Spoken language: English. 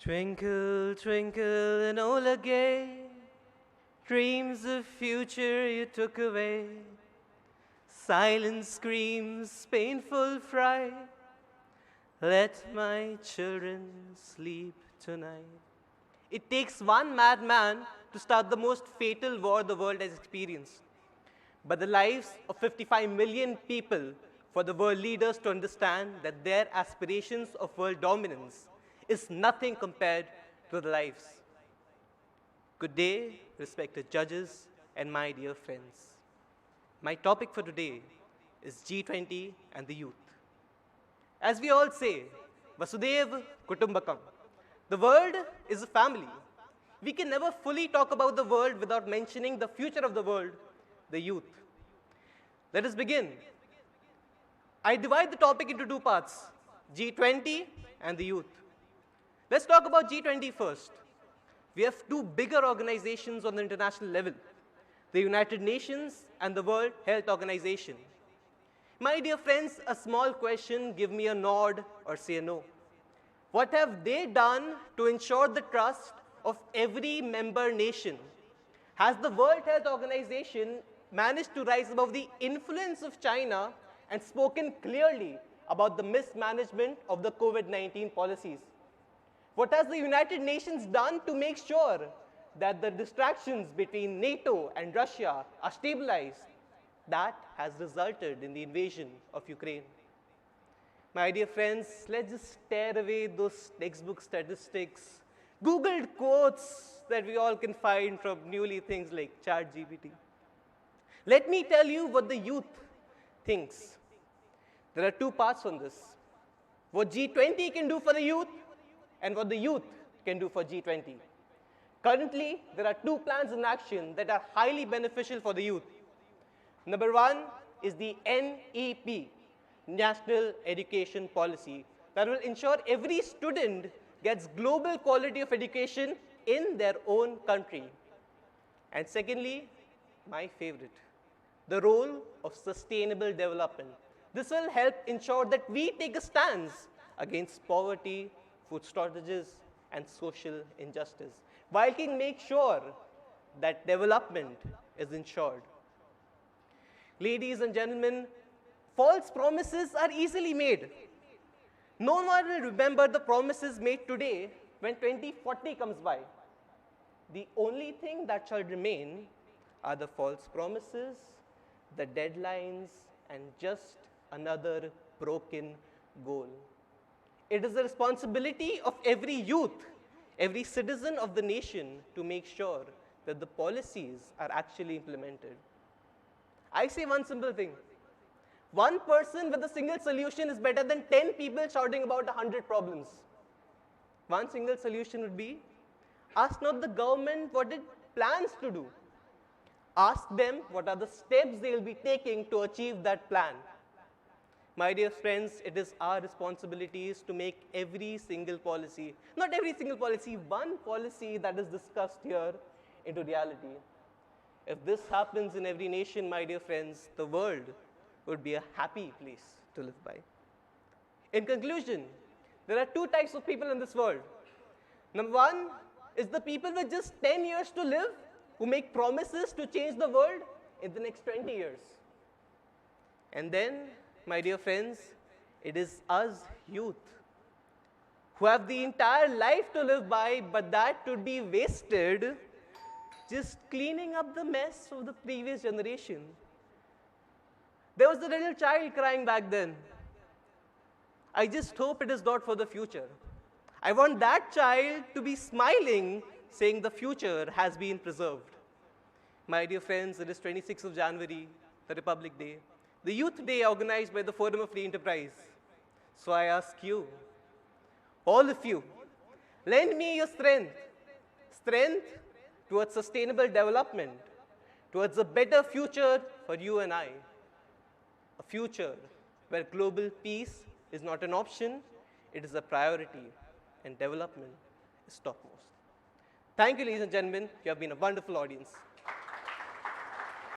Twinkle, twinkle, Enola gay, dreams of future you took away. Silent screams, painful fright. Let my children sleep tonight. It takes one madman to start the most fatal war the world has experienced. But the lives of 55 million people for the world leaders to understand that their aspirations of world dominance is nothing compared to the lives. Good day, respected judges and my dear friends. My topic for today is G20 and the youth. As we all say, Vasudev Kutumbakam. The world is a family. We can never fully talk about the world without mentioning the future of the world, the youth. Let us begin. I divide the topic into two parts, G20 and the youth. Let's talk about G20 first. We have two bigger organizations on the international level, the United Nations and the World Health Organization. My dear friends, a small question, give me a nod or say a no. What have they done to ensure the trust of every member nation? Has the World Health Organization managed to rise above the influence of China and spoken clearly about the mismanagement of the COVID-19 policies? What has the United Nations done to make sure that the distractions between NATO and Russia are stabilized? That has resulted in the invasion of Ukraine. My dear friends, let's just tear away those textbook statistics, Googled quotes that we all can find from newly things like ChatGPT. Let me tell you what the youth thinks. There are two parts on this. What G20 can do for the youth and what the youth can do for G20. Currently, there are two plans in action that are highly beneficial for the youth. Number one is the NEP, National Education Policy, that will ensure every student gets global quality of education in their own country. And secondly, my favorite, the role of sustainable development. This will help ensure that we take a stance against poverty, food shortages, and social injustice, while we can make sure that development is ensured. Ladies and gentlemen, false promises are easily made. No one will remember the promises made today when 2040 comes by. The only thing that shall remain are the false promises, the deadlines, and just another broken goal. It is the responsibility of every youth, every citizen of the nation to make sure that the policies are actually implemented. I say one simple thing. One person with a single solution is better than 10 people shouting about 100 problems. One single solution would be, ask not the government what it plans to do. Ask them what are the steps they will be taking to achieve that plan. My dear friends, it is our responsibilities to make every single policy, not every single policy, one policy that is discussed here into reality. If this happens in every nation, my dear friends, the world would be a happy place to live by. In conclusion, there are two types of people in this world. Number one is the people with just 10 years to live who make promises to change the world in the next 20 years. And then, my dear friends, it is us youth who have the entire life to live by, but that would be wasted just cleaning up the mess of the previous generation. There was a little child crying back then. I just hope it is not for the future. I want that child to be smiling, saying the future has been preserved. My dear friends, it is 26th of January, the Republic Day, the Youth Day organized by the Forum of Free Enterprise. So I ask you, all of you, lend me your strength towards sustainable development, towards a better future for you and I. A future where global peace is not an option, it is a priority, and development is topmost. Thank you, ladies and gentlemen. You have been a wonderful audience.